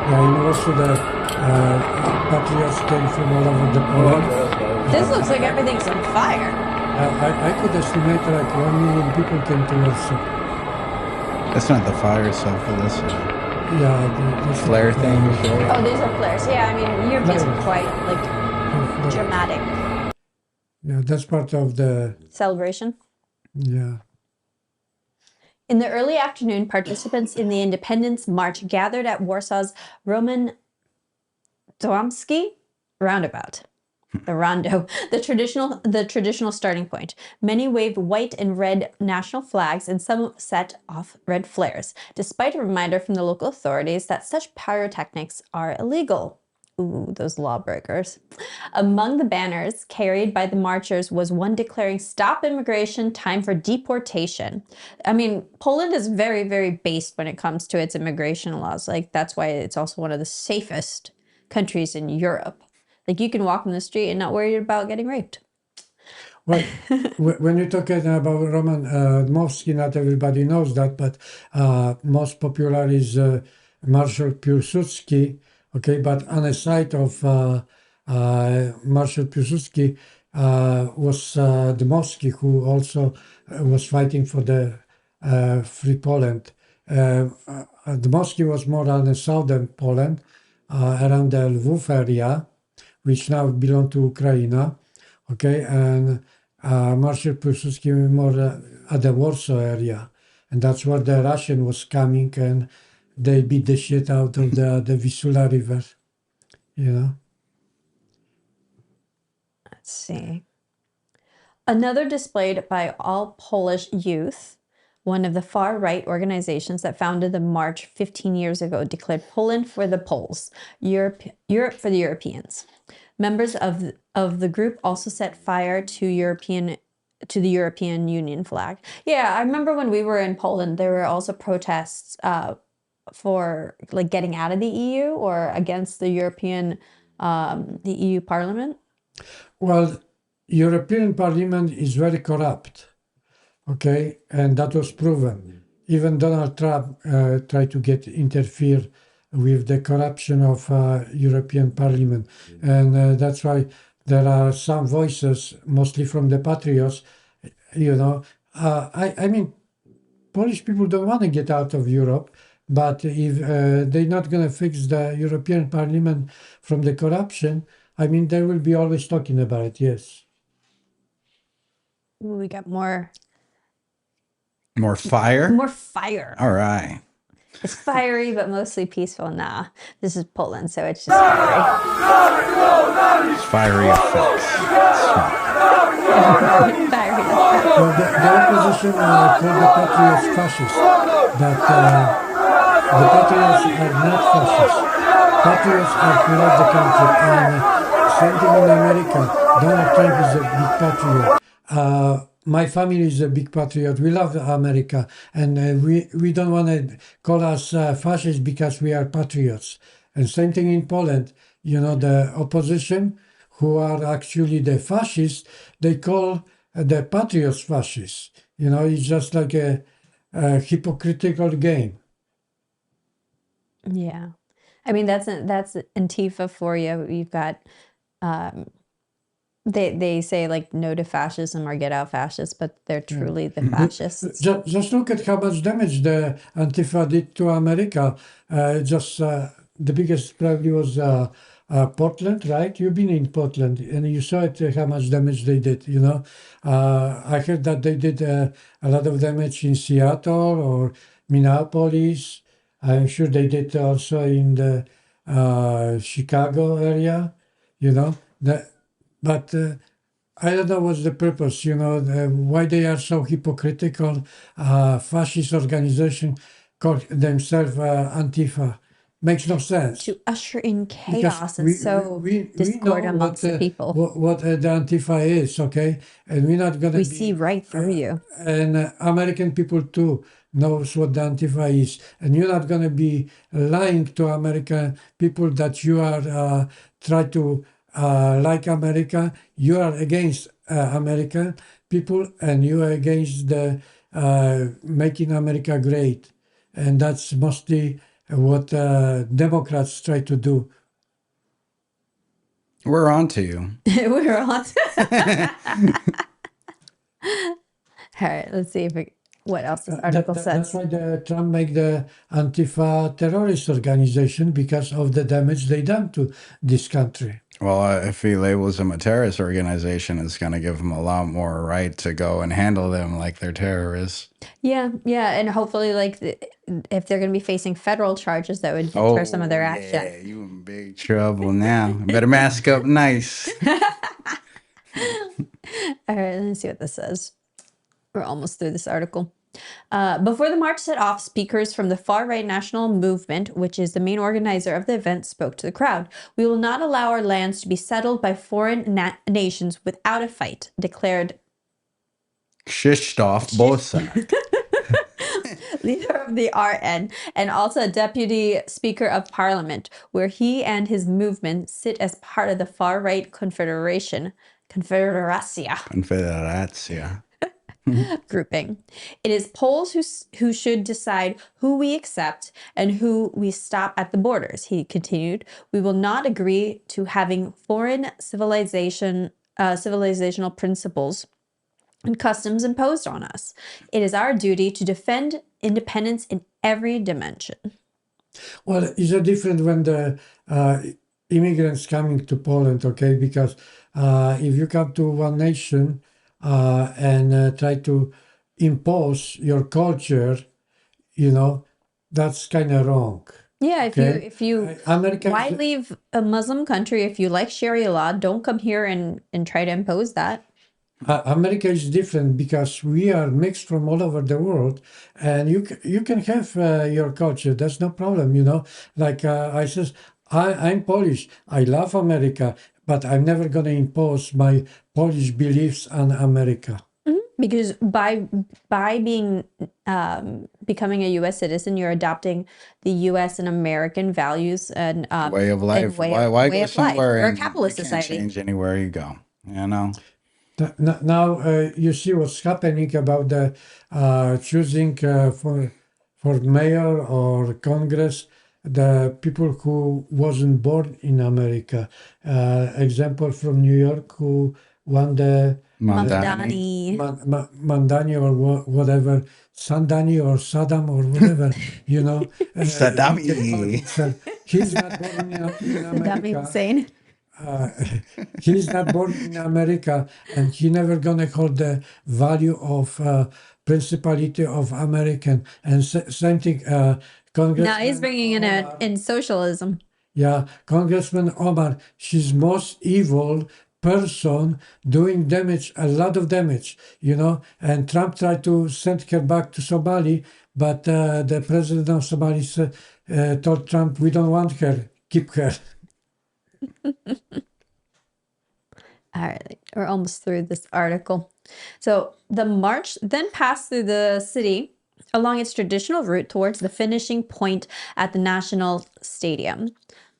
Yeah, and also the patriots came from all over the Poland. This looks like everything's on fire. I could estimate like 1 million people came to Warsaw. That's not the fire stuff, but this Yeah, this flare thing. Oh, these are flares. Yeah, I mean, Europeans are Flares. quite like dramatic Yeah, that's part of the celebration. yeah. In the early afternoon, participants in the Independence March gathered at Warsaw's Roman Dmowski roundabout. The rondo, the traditional starting point. Many waved white and red national flags and some set off red flares, despite a reminder from the local authorities that such pyrotechnics are illegal. Ooh, those lawbreakers. Among the banners carried by the marchers was one declaring "Stop immigration, time for deportation." I mean, Poland is very, very based when it comes to its immigration laws. Like, that's why it's also one of the safest countries in Europe. Like, you can walk in the street and not worry about getting raped. Well, when you're talking about Roman Dmowski, not everybody knows that, but most popular is Marshal Piłsudski. Okay, but on the side of Marshal Piłsudski was Dmowski, who also was fighting for the free Poland. Dmowski was more on the southern Poland, around the Lwów area, which now belong to Ukraine. Okay, and Marshal Piłsudski more at the Warsaw area, and that's where the Russian was coming, and they beat the shit out of the Vistula River, you know. Let's see. Another displayed by All Polish Youth, one of the far-right organizations that founded the march 15 years ago, declared Poland for the Poles, Europe for the Europeans. Members of the group also set fire to the European Union flag. Yeah, I remember when we were in Poland, there were also protests for like getting out of the EU or against the the EU Parliament. Well, European Parliament is very corrupt, okay, and that was proven. Even Donald Trump tried to interfere with the corruption of European Parliament, and that's why there are some voices, mostly from the patriots. You know, I mean, Polish people don't want to get out of Europe, but if they're not going to fix the European Parliament from the corruption, I mean, they will be always talking about it. Yes. Ooh, we got more fire. More fire. All right. It's fiery, but mostly peaceful. Nah, this is Poland, so it's just fiery. It's fiery effects. Fiery. Well, the opposition called the patriots fascists, but the patriots are not fascists. Patriots are who love the country, and same thing in America. Donald Trump is a big patriot. My family is a big patriot. We love America, and we don't want to call us fascists because we are patriots. And same thing in Poland. You know, the opposition, who are actually the fascists, they call the patriots fascists. You know, it's just like a hypocritical game. Yeah, I mean that's Antifa for you. You've got They say like no to fascism or get out fascists, but they're truly the fascists. Just look at how much damage the Antifa did to America. The biggest probably was Portland, right? You've been in Portland and you saw it, how much damage they did, you know. I heard that they did a lot of damage in Seattle or Minneapolis. I'm sure they did also in the Chicago area, you know. But I don't know what's the purpose, you know, why they are so hypocritical. Fascist organization call themselves Antifa. Makes no sense. To usher in Because chaos and sow we discord know amongst the people. what the Antifa is, okay? And we're not gonna We be see right through you. and American people too knows what the Antifa is, and you're not gonna be lying to American people that you are try to like America. You are against American people, and you are against the making America great, and that's mostly what Democrats try to do. We're on to you. We're on. All right, let's see what else this article That's says. why Trump make the Antifa terrorist organization, because of the damage they done to this country. Well, if he labels them a terrorist organization, it's going to give them a lot more right to go and handle them like they're terrorists. Yeah, and hopefully, like, if they're going to be facing federal charges, that would deter some of their action. Yeah, you in big trouble now. Better mask up nice. All right, let's see what this says. We're almost through this article. Before the march set off, speakers from the far-right National Movement, which is the main organizer of the event, spoke to the crowd. We will not allow our lands to be settled by foreign nations without a fight, declared Shishtoff Bosak. leader of the RN and also a deputy speaker of parliament, where he and his movement sit as part of the far-right Confederacia. Confederacia. Grouping. It is Poles who should decide who we accept and who we stop at the borders, he continued. We will not agree to having foreign civilizational principles and customs imposed on us. It is our duty to defend independence in every dimension. Well, it's a different when the immigrants coming to Poland, okay? Because if you come to one nation and try to impose your culture, you know, that's kind of wrong. Yeah, Okay. if you America why is- leave a Muslim country if you like Sharia law? Don't come here and try to impose that. America is different because we are mixed from all over the world, and you can have your culture. That's no problem, you know. Like I says, I'm Polish. I love America, but I'm never gonna impose my Polish beliefs on America. Because by being becoming a U.S. citizen, you're adopting the U.S. and American values and Way of life. way Why of go life. somewhere We're a and capitalist you can't society. change anywhere you go? You know? Now you see what's happening about the choosing for mayor or Congress the people who wasn't born in America. Example from New York who won the Mamdani. Mandani or whatever, Sandani or Saddam or whatever, you know. Saddami. He's not born in America. That means insane. He's not born in America, and he never gonna hold the value of principality of American. And same thing, Congressman. Now he's bringing in in socialism. Yeah, Congressman Omar. She's most evil person doing damage, a lot of damage, you know. And Trump tried to send her back to Somali, but the president of Somalia told Trump, "We don't want her. Keep her." All right, we're almost through this article. So the march then passed through the city along its traditional route towards the finishing point at the National Stadium.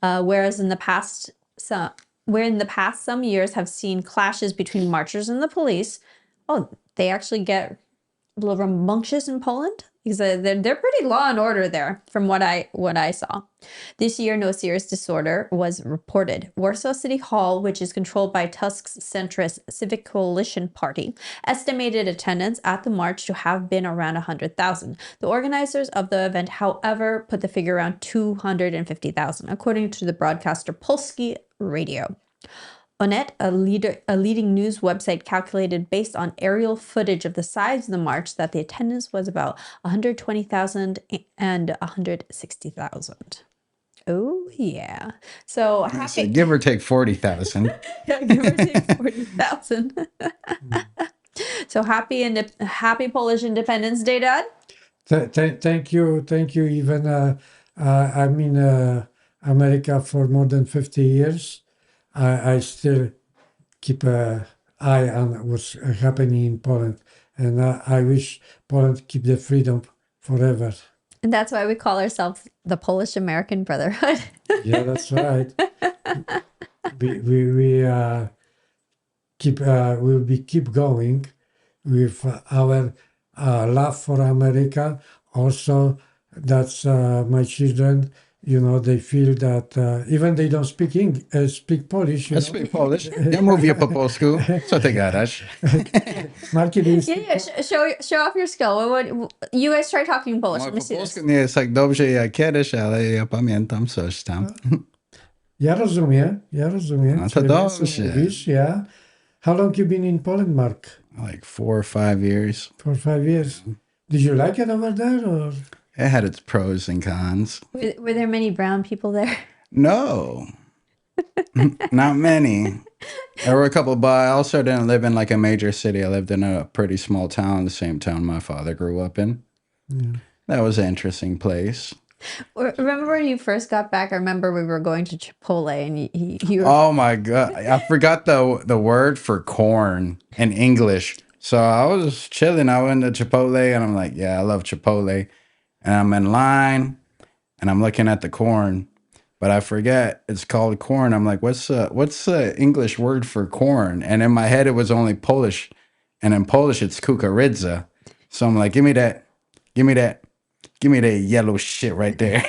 Whereas in the past, some years have seen clashes between marchers and the police. Oh, they actually get little rambunctious in Poland because they're pretty law and order there from what I saw. This year, no serious disorder was reported. Warsaw City Hall, which is controlled by Tusk's centrist Civic Coalition Party, estimated attendance at the march to have been around 100,000. The organizers of the event, however, put the figure around 250,000, according to the broadcaster Polski Radio. Onet, a leading news website, calculated based on aerial footage of the size of the march that the attendance was about 120,000 and 160,000. Oh, yeah. So I happy, said, give or take 40,000. yeah, give or take 40,000. So happy Polish Independence Day, Dad. Thank you. Even I'm in America for more than 50 years. I still keep an eye on what's happening in Poland, and I wish Poland keep the freedom forever. And that's why we call ourselves the Polish American Brotherhood. Yeah, that's right. We keep going with our love for America. Also, that's my children. They feel that even they don't speak Polish. Ja speak Polish. Ja mówię po polsku. Co ty gadasz? Marki, do you Yeah, speak yeah. Show off your skill. You guys try talking Polish. Let me Po see polsku this. nie jest tak dobrze jak kiedyś, ale ja pamiętam coś tam. Ja rozumiem. No to Ciebie, co dobrze. mówisz, yeah. How long you been in Poland, Mark? Like 4 or 5 years. 4 or 5 years. Did you like it over there, or? It had its pros and cons. Were there many brown people there? No, not many. There were a couple, but I also didn't live in like a major city. I lived in a pretty small town, the same town my father grew up in. Yeah. That was an interesting place. Remember when you first got back? I remember we were going to Chipotle and you were, Oh my God. I forgot the word for corn in English. So I was chilling. I went to Chipotle and I'm like, yeah, I love Chipotle. And I'm in line and I'm looking at the corn, but I forget it's called corn. I'm like, what's the English word for corn? And in my head, it was only Polish. And in Polish, it's kukurydza. So I'm like, give me that yellow shit right there.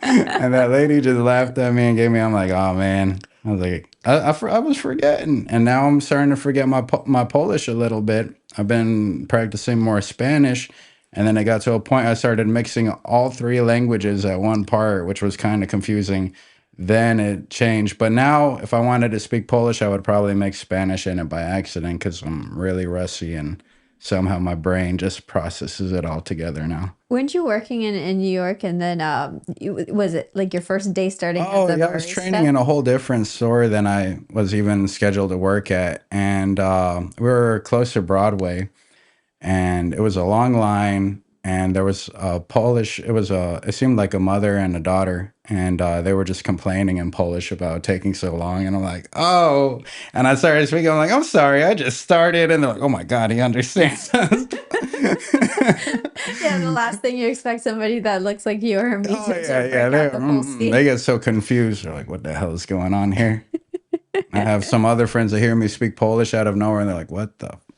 And that lady just laughed at me and I'm like, oh man. I was like, I was forgetting. And now I'm starting to forget my Polish a little bit. I've been practicing more Spanish. And then it got to a point I started mixing all 3 languages at one part, which was kind of confusing. Then it changed. But now if I wanted to speak Polish, I would probably make Spanish in it by accident because I'm really rusty and somehow my brain just processes it all together now. weren't you working in New York and then was it like your first day starting Oh, as a yeah, I was barista? training in a whole different store than I was even scheduled to work at. And we were close to Broadway. And it was a long line, and there was a Polish. It seemed like a mother and a daughter, and they were just complaining in Polish about taking so long. And I'm like, oh, and I started speaking. I'm like, I'm sorry, I just started, and they're like, oh my God, he understands us. Yeah, the last thing you expect somebody that looks like you or me Oh to yeah, break out the full speech. they get so confused. They're like, what the hell is going on here? I have some other friends that hear me speak Polish out of nowhere, and they're like,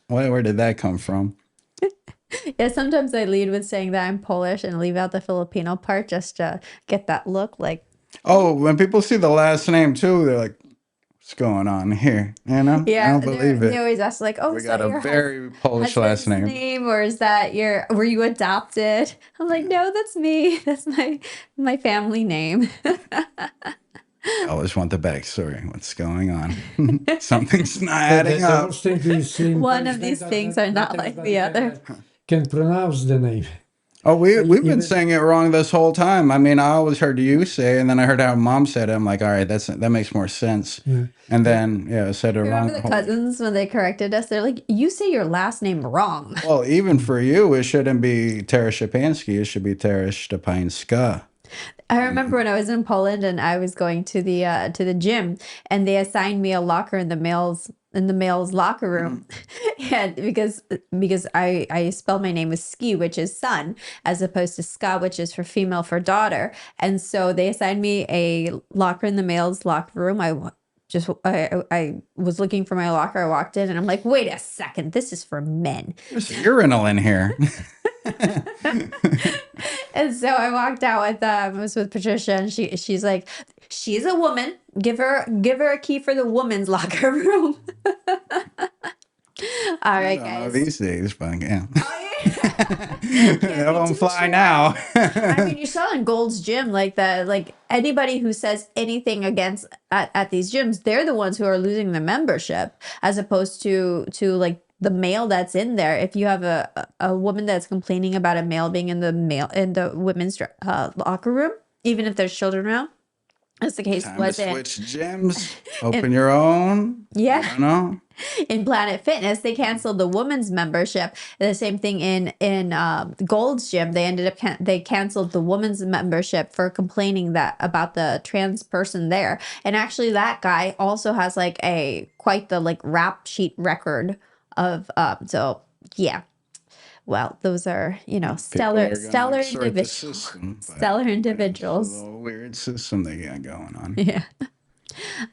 where did that come from? Yeah, sometimes I lead with saying that I'm Polish and leave out the Filipino part just to get that look like, Oh, when people see the last name too, they're like, what's going on here? I yeah, don't believe they it. always ask like, oh, We is got that a your very Polish last husband's name. or is that were you adopted? I'm like, no, that's me. That's my family name. I always want the backstory. What's going on? Something's not The adding up. worst thing to see in One Polish of name these that things not are not like everybody the other. can pronounce the name. Oh, we've been Even- saying it wrong this whole time. I mean, I always heard you say, it, and then I heard how mom said it. I'm like, all right, that makes more sense. Yeah. And then I said it wrong. Remember the cousins when they corrected us? They're like, you say your last name wrong. Well, even for you, it shouldn't be Tara Szczepanski. It should be Tara Szczepańska. I remember when I was in Poland and I was going to the gym and they assigned me a locker in the male's locker room. And because I spell my name with ski, which is son, as opposed to ska, which is for female for daughter. And so they assigned me a locker in the male's locker room. I I was looking for my locker. I walked in and I'm like, wait a second, this is for men. There's a urinal in here. And so I walked out with I was with Patricia, and she's like, she's a woman. Give her a key for the woman's locker room. All I right, don't know guys. these days, but yeah. Oh, yeah. That be won't too fly sure. now. I mean, you saw in Gold's Gym, like anybody who says anything against at these gyms, they're the ones who are losing the membership, as opposed to like the male that's in there. If you have a woman that's complaining about a male being in the women's locker room, even if there's children around, as the case Time was to in switch gyms. Open your own. Yeah. I don't know. in Planet Fitness, they canceled the women's membership. The same thing in Gold's Gym. They ended up they canceled the women's membership for complaining that about the trans person there. And actually, that guy also has like quite the like rap sheet record of so yeah. Well, those are People stellar are gonna exhort the individuals. system, but Stellar it's a individuals. little weird system they got going on. Yeah.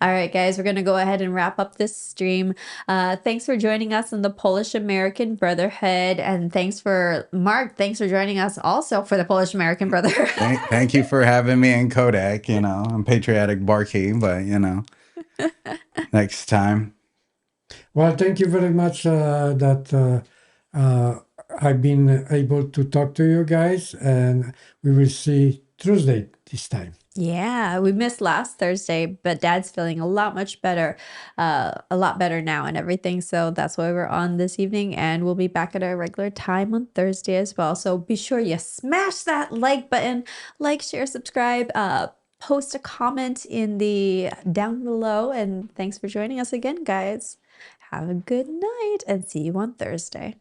All right, guys, we're going to go ahead and wrap up this stream. Thanks for joining us in the Polish American Brotherhood. And thanks for Mark. Thanks for joining us also for the Polish American Brotherhood. Thank you for having me in Kodak. I'm patriotic barkeep, but next time. Well, thank you very much that I've been able to talk to you guys, and we will see Tuesday this time. Yeah, we missed last Thursday, but Dad's feeling a lot better now and everything. So that's why we're on this evening, and we'll be back at our regular time on Thursday as well. So be sure you smash that like button, like, share, subscribe, post a comment in the down below. And thanks for joining us again, guys. Have a good night and see you on Thursday.